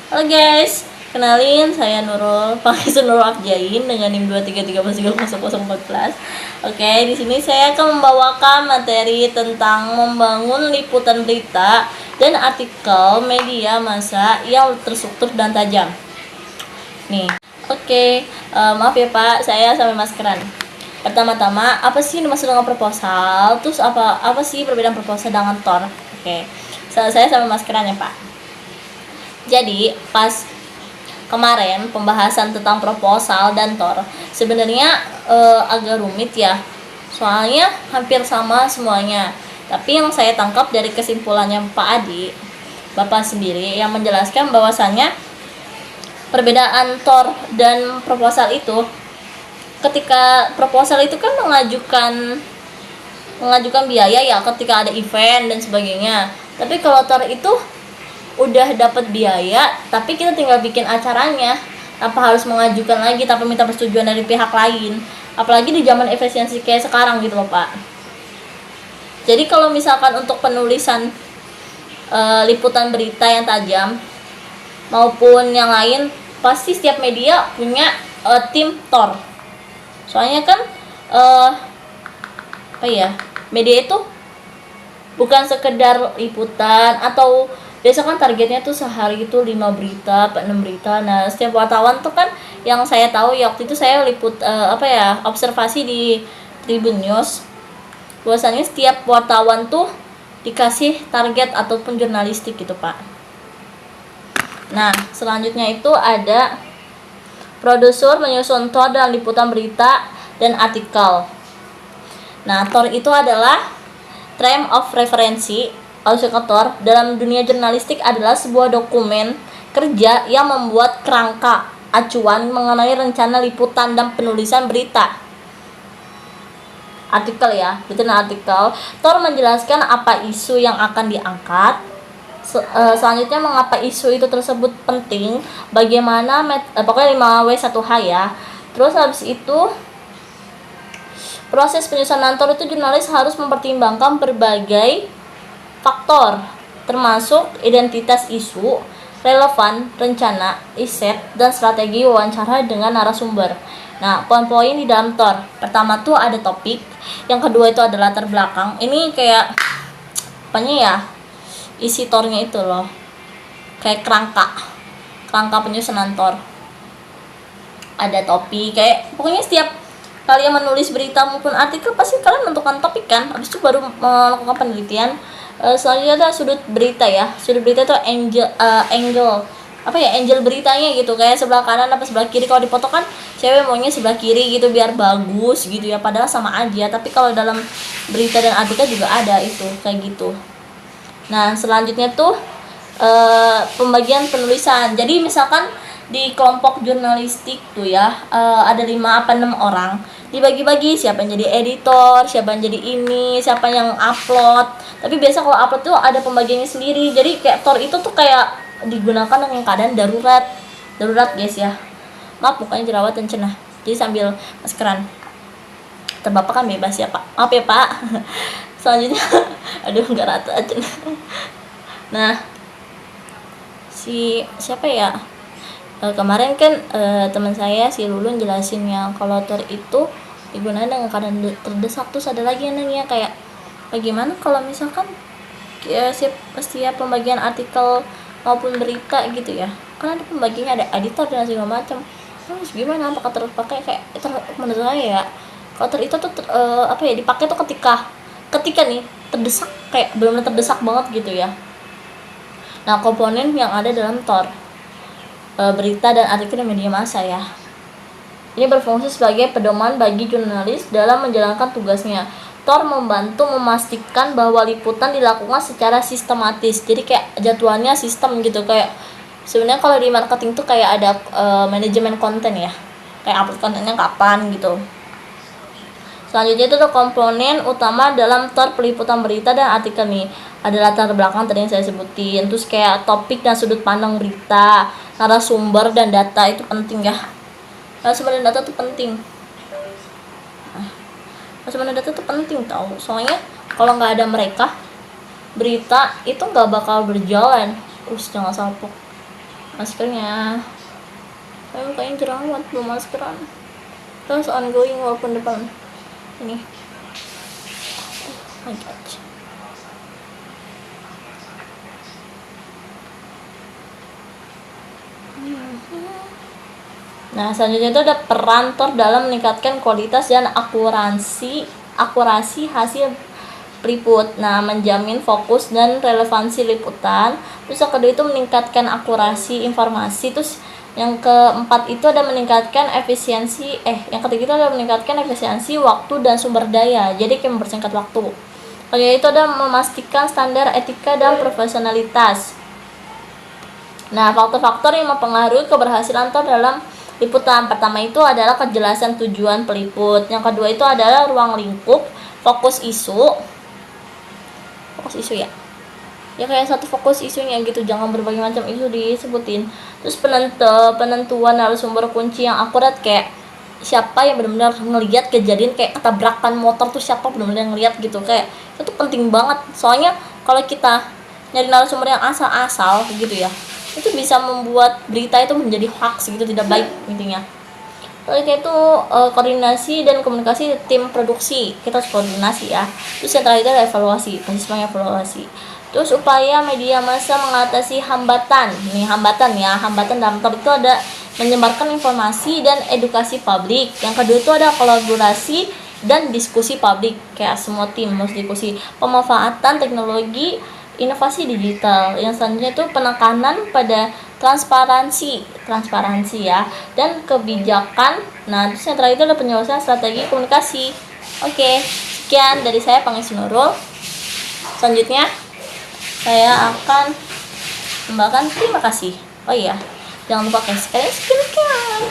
Halo guys, kenalin saya Nurul, panggil Nurul Afjain dengan NIM 233300014. Oke, di sini saya akan membawakan materi tentang membangun liputan berita dan artikel media massa yang terstruktur dan tajam. Nih, oke, maaf ya Pak, saya sampai maskeran. Pertama-tama, apa sih dimaksud dengan proposal? Terus apa sih perbedaan proposal dengan TOR? Oke, saya sampai maskeran ya Pak. Jadi pas kemarin pembahasan tentang proposal dan TOR sebenarnya agak rumit ya, soalnya hampir sama semuanya. Tapi yang saya tangkap dari kesimpulannya Pak Adi, Bapak sendiri yang menjelaskan bahwasannya perbedaan TOR dan proposal itu, ketika proposal itu kan mengajukan biaya ya ketika ada event dan sebagainya. Tapi kalau TOR itu udah dapat biaya tapi kita tinggal bikin acaranya tanpa harus mengajukan lagi, tanpa minta persetujuan dari pihak lain, apalagi di zaman efisiensi kayak sekarang gitu loh Pak. Jadi kalau misalkan untuk penulisan liputan berita yang tajam maupun yang lain, pasti setiap media punya tim TOR. Soalnya kan media itu bukan sekedar liputan, atau biasa kan targetnya tuh sehari itu 5 berita, 6 berita. Nah, setiap wartawan tuh kan, yang saya tahu ya waktu itu saya liput observasi di Tribun News, bahwasannya setiap wartawan tuh dikasih target ataupun jurnalistik gitu Pak. Nah, selanjutnya itu ada produser menyusun TOR dan liputan berita dan artikel. Nah, TOR itu adalah Term of Reference atau dalam dunia jurnalistik adalah sebuah dokumen kerja yang membuat kerangka acuan mengenai rencana liputan dan penulisan berita. Artikel ya, berita dan artikel. TOR menjelaskan apa isu yang akan diangkat. Selanjutnya mengapa isu itu tersebut penting, bagaimana pokoknya 5W1H ya. Terus habis itu proses penyusunan TOR itu jurnalis harus mempertimbangkan berbagai faktor, termasuk identitas isu, relevan, rencana, riset, dan strategi wawancara dengan narasumber. Nah, poin-poin di dalam TOR, pertama tuh ada topik, yang kedua itu adalah latar belakang. Ini kayak apanya ya, isi TOR-nya itu loh, kayak kerangka penyusunan TOR. Ada topik, kayak pokoknya setiap kalian menulis berita maupun artikel pasti kalian menentukan topik kan, habis itu baru melakukan penelitian. Selanjutnya ada sudut berita ya. Sudut berita itu angle beritanya gitu, kayak sebelah kanan apa sebelah kiri. Kalau di foto kan cewek maunya sebelah kiri gitu biar bagus gitu ya, padahal sama aja. Tapi kalau dalam berita dan artikel juga ada itu kayak gitu. Nah, selanjutnya tuh pembagian penulisan. Jadi misalkan di kelompok jurnalistik tuh ya, ada 5 apa 6 orang, dibagi-bagi siapa yang jadi editor, siapa yang jadi ini, siapa yang upload. Tapi biasa kalau upload tuh ada pembagiannya sendiri. Jadi kayak TOR itu tuh kayak digunakan dengan keadaan darurat guys ya. Maaf bukannya jerawat dan cenah, jadi sambil maskeran. Terbapak kan bebas ya Pak, maaf ya Pak. Selanjutnya aduh nggak rata cenah. Nah, siapa ya, kemarin kan teman saya si Lulun jelasin yang kalau TOR itu digunakan dengan keadaan terdesak. Terus ada lagi yang nanya kayak bagaimana kalau misalkan ya, setiap pembagian artikel maupun berita gitu ya, kan ada pembagiannya, ada editor dan segala macam. Terus gimana, apakah terpakai kayak itu? Menurut saya ya, kalau TOR itu tuh dipakai tuh ketika nih terdesak, kayak benar-benar terdesak banget gitu ya. Nah, komponen yang ada dalam TOR, berita dan artikel media massa ya, ini berfungsi sebagai pedoman bagi jurnalis dalam menjalankan tugasnya. TOR membantu memastikan bahwa liputan dilakukan secara sistematis. Jadi kayak jadwalnya sistem gitu. Kayak sebenarnya kalau di marketing tuh kayak ada manajemen konten ya, kayak upload kontennya kapan gitu. Selanjutnya itu tuh komponen utama dalam TOR peliputan berita dan artikel nih. Ada latar belakang tadi yang saya sebutin, terus kayak topik dan sudut pandang berita, narasumber dan data itu penting ya. Narasumber dan data itu penting. Narasumber dan data itu penting tau. Soalnya kalau nggak ada mereka, berita itu nggak bakal berjalan. Jangan salpok. maskernya. Saya mukanya jerawat, belum maskeran. Terus ongoing walaupun depan ini. Oh my god. Nah, selanjutnya itu ada peran Tor dalam meningkatkan kualitas dan akurasi hasil peliput. Nah, menjamin fokus dan relevansi liputan. Terus yang kedua itu meningkatkan akurasi informasi. Terus yang keempat itu ada meningkatkan efisiensi yang ketiga itu ada meningkatkan efisiensi waktu dan sumber daya. Jadi kayak mempersingkat waktu. Lalu itu ada memastikan standar etika dan profesionalitas. Nah, faktor-faktor yang mempengaruhi keberhasilan Tor dalam liputan. Pertama itu adalah kejelasan tujuan peliput. Yang kedua itu adalah ruang lingkup, fokus isu ya. Ya kayak satu fokus isunya gitu, jangan berbagai macam isu disebutin. Terus penentuan narasumber kunci yang akurat, kayak siapa yang benar-benar ngelihat kejadian kayak tabrakan motor tuh, siapa benar-benar ngelihat gitu, kayak itu penting banget. Soalnya kalau kita nyari narasumber yang asal-asal gitu ya, itu bisa membuat berita itu menjadi hoax gitu, tidak baik intinya. Lalu kayak itu koordinasi dan komunikasi tim produksi, kita harus koordinasi ya. Terus yang terakhir adalah evaluasi, pasti semuanya evaluasi. Terus upaya media massa mengatasi hambatan. Ini hambatan dalam Tor itu ada menyebarkan informasi dan edukasi publik. Yang kedua itu ada kolaborasi dan diskusi publik, kayak semua tim harus diskusi. Pemanfaatan teknologi, inovasi digital. Yang selanjutnya itu penekanan pada transparansi ya, dan kebijakan. Nah, terus yang terakhir itu ada penyelesaian strategi komunikasi. Oke, sekian dari saya, Pangisi Nurul. Selanjutnya saya akan membawakan terima kasih. Oh iya, jangan lupa kasih kalian skincare.